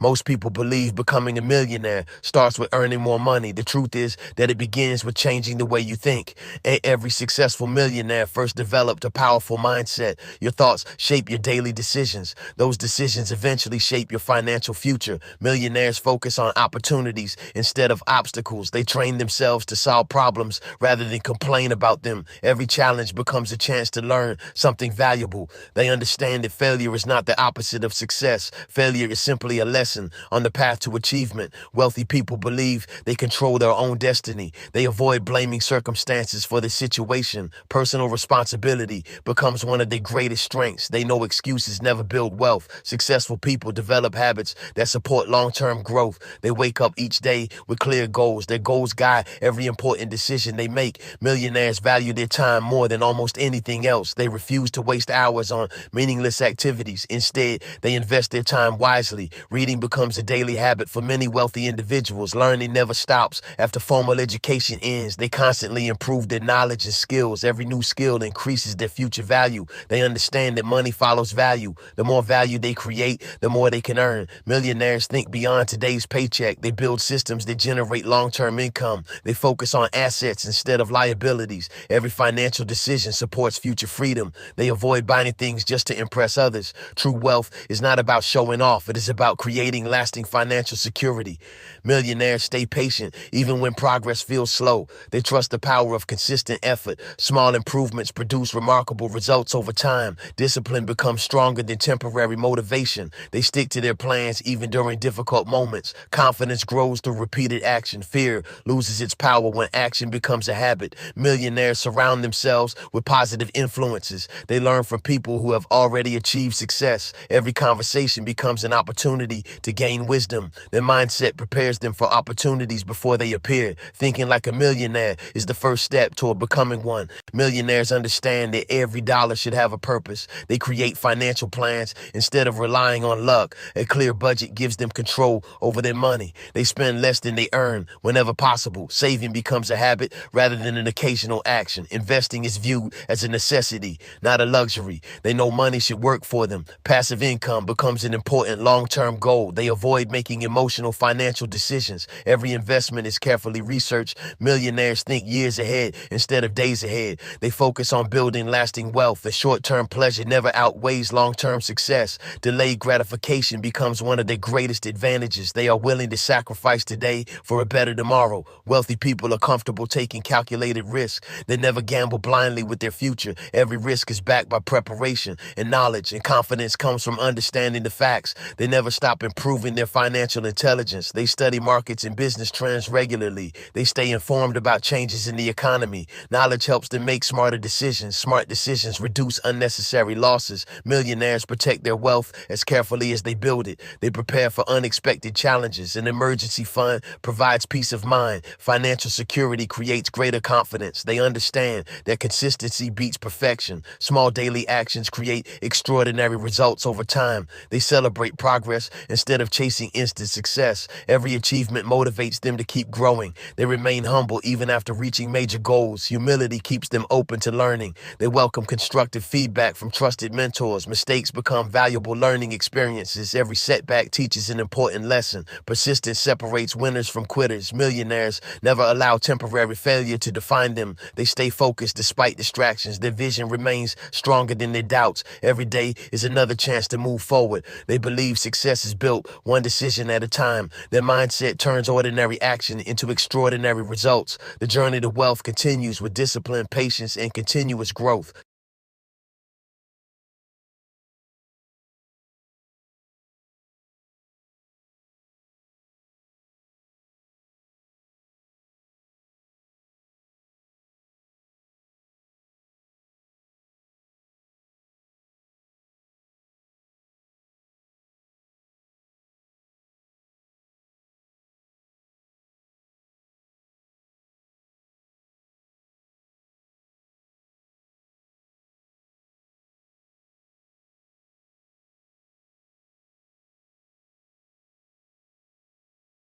Most people believe becoming a millionaire starts with earning more money. The truth is that it begins with changing the way you think. Every successful millionaire first developed a powerful mindset. Your thoughts shape your daily decisions. Those decisions eventually shape your financial future. Millionaires focus on opportunities instead of obstacles. They train themselves to solve problems rather than complain about them. Every challenge becomes a chance to learn something valuable. They understand that failure is not the opposite of success. Failure is simply a lesson on the path to achievement. Wealthy people believe they control their own destiny. They avoid blaming circumstances for the situation. Personal responsibility becomes one of their greatest strengths. They know excuses never build wealth. Successful people develop habits that support long-term growth. They wake up each day with clear goals. Their goals guide every important decision they make. Millionaires value their time more than almost anything else. They refuse to waste hours on meaningless activities. Instead, they invest their time wisely. Reading becomes a daily habit for many wealthy individuals. Learning never stops after formal education ends. They constantly improve their knowledge and skills. Every new skill increases their future value. They understand that money follows value. The more value they create, the more they can earn. Millionaires think beyond today's paycheck. They build systems that generate long-term income. They focus on assets instead of liabilities. Every financial decision supports future freedom. They avoid buying things just to impress others. True wealth is not about showing off. It is about creating lasting financial security. Millionaires stay patient even when progress feels slow. They trust the power of consistent effort. Small improvements produce remarkable results over time. Discipline becomes stronger than temporary motivation. They stick to their plans even during difficult moments. Confidence grows through repeated action. Fear loses its power when action becomes a habit. Millionaires surround themselves with positive influences. They learn from people who have already achieved success. Every conversation becomes an opportunity to gain wisdom. Their mindset prepares them for opportunities before they appear. Thinking like a millionaire is the first step toward becoming one. Millionaires understand that every dollar should have a purpose. They create financial plans instead of relying on luck. A clear budget gives them control over their money. They spend less than they earn whenever possible. Saving becomes a habit rather than an occasional action. Investing is viewed as a necessity, not a luxury. They know money should work for them. Passive income becomes an important long-term goal. They avoid making emotional financial decisions. Every investment is carefully researched. Millionaires think years ahead instead of days ahead. They focus on building lasting wealth. The short-term pleasure never outweighs long-term success. Delayed gratification becomes one of their greatest advantages. They are willing to sacrifice today for a better tomorrow. Wealthy people are comfortable taking calculated risks. They never gamble blindly with their future. Every risk is backed by preparation and knowledge, and confidence comes from understanding the facts. They never stop improving their financial intelligence. They study markets and business trends regularly. They stay informed about changes in the economy. Knowledge helps them make smarter decisions. Smart decisions reduce unnecessary losses. Millionaires protect their wealth as carefully as they build it. They prepare for unexpected challenges. An emergency fund provides peace of mind. Financial security creates greater confidence. They understand that consistency beats perfection. Small daily actions create extraordinary results over time. They celebrate progress instead of chasing instant success. Every achievement motivates them to keep growing. They remain humble even after reaching major goals. Humility keeps them open to learning. They welcome constructive feedback from trusted mentors. Mistakes become valuable learning experiences. Every setback teaches an important lesson. Persistence separates winners from quitters. Millionaires never allow temporary failure to define them. They stay focused despite distractions. Their vision remains stronger than their doubts. Every day is another chance to move forward. They believe success is built one decision at a time. Their mindset turns ordinary action into extraordinary results. The journey to wealth continues with discipline, patience, and continuous growth.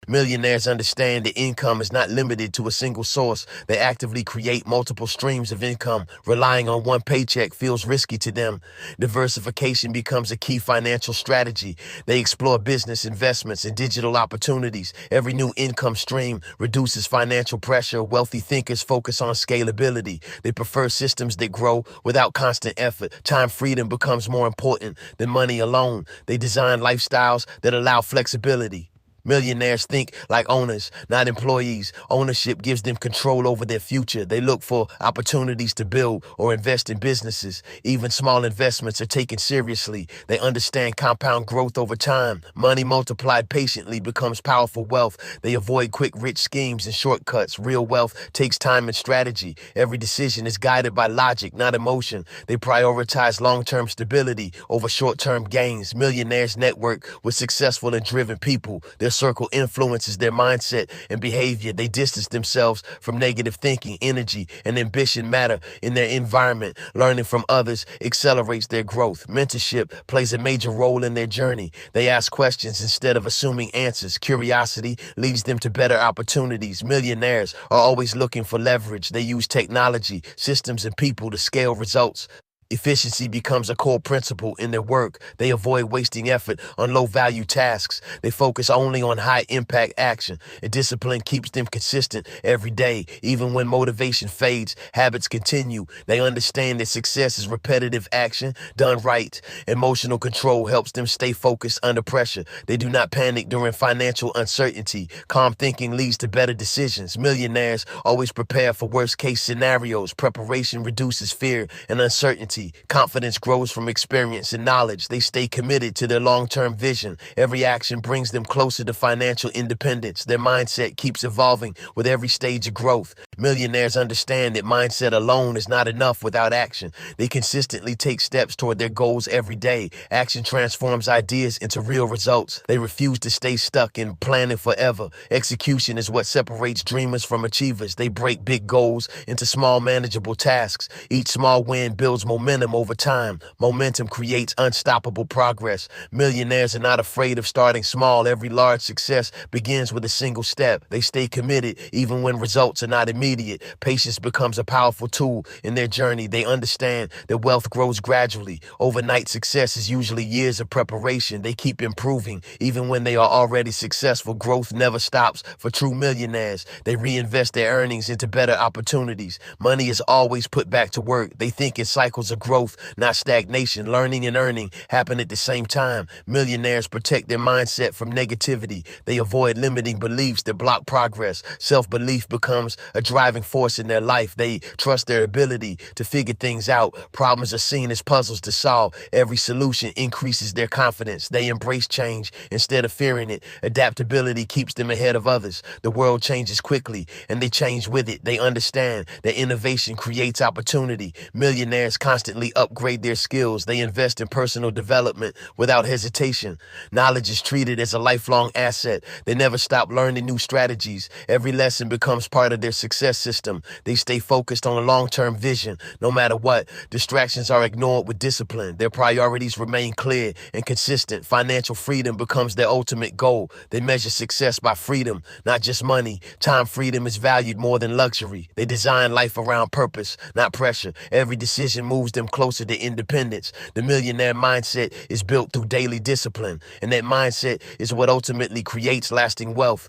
Millionaires understand that income is not limited to a single source. They actively create multiple streams of income. Relying on one paycheck feels risky to them. Diversification becomes a key financial strategy. They explore business, investments, and digital opportunities. Every new income stream reduces financial pressure. Wealthy thinkers focus on scalability. They prefer systems that grow without constant effort. Time freedom becomes more important than money alone. They design lifestyles that allow flexibility. Millionaires think like owners, not employees. Ownership gives them control over their future. They look for opportunities to build or invest in businesses. Even small investments are taken seriously. They understand compound growth over time. Money multiplied patiently becomes powerful wealth. They avoid quick, rich schemes and shortcuts. Real wealth takes time and strategy. Every decision is guided by logic, not emotion. They prioritize long-term stability over short-term gains. Millionaires network with successful and driven people. Their circle influences their mindset and behavior. They distance themselves from negative thinking. Energy and ambition matter in their environment. Learning from others accelerates their growth. Mentorship plays a major role in their journey. They ask questions instead of assuming answers. Curiosity leads them to better opportunities. Millionaires are always looking for leverage. They use technology, systems, and people to scale results. Efficiency becomes a core principle in their work. They avoid wasting effort on low-value tasks. They focus only on high-impact action. And discipline keeps them consistent every day. Even when motivation fades, habits continue. They understand that success is repetitive action done right. Emotional control helps them stay focused under pressure. They do not panic during financial uncertainty. Calm thinking leads to better decisions. Millionaires always prepare for worst-case scenarios. Preparation reduces fear and uncertainty. Confidence grows from experience and knowledge. They stay committed to their long-term vision. Every action brings them closer to financial independence. Their mindset keeps evolving with every stage of growth. Millionaires understand that mindset alone is not enough without action. They consistently take steps toward their goals every day. Action transforms ideas into real results. They refuse to stay stuck in planning forever. Execution is what separates dreamers from achievers. They break big goals into small, manageable tasks. Each small win builds momentum over time. Momentum creates unstoppable progress. Millionaires are not afraid of starting small. Every large success begins with a single step. They stay committed even when results are not immediate. Patience becomes a powerful tool in their journey. They understand that wealth grows gradually. Overnight success is usually years of preparation. They keep improving even when they are already successful. Growth never stops for true millionaires. They reinvest their earnings into better opportunities. Money is always put back to work. They think in cycles of growth, not stagnation. Learning and earning happen at the same time. Millionaires protect their mindset from negativity. They avoid limiting beliefs that block progress. Self-belief becomes a driving force in their life. They trust their ability to figure things out. Problems are seen as puzzles to solve. Every solution increases their confidence. They embrace change instead of fearing it. Adaptability keeps them ahead of others. The world changes quickly, and they change with it. They understand that innovation creates opportunity. Millionaires constantly upgrade their skills. They invest in personal development without hesitation. Knowledge is treated as a lifelong asset. They never stop learning new strategies. Every lesson becomes part of their success system. They stay focused on a long-term vision. No matter what, distractions are ignored with discipline. Their priorities remain clear and consistent. Financial freedom becomes their ultimate goal. They measure success by freedom, not just money. Time freedom is valued more than luxury. They design life around purpose, not pressure. Every decision moves them closer to independence. The millionaire mindset is built through daily discipline, and that mindset is what ultimately creates lasting wealth.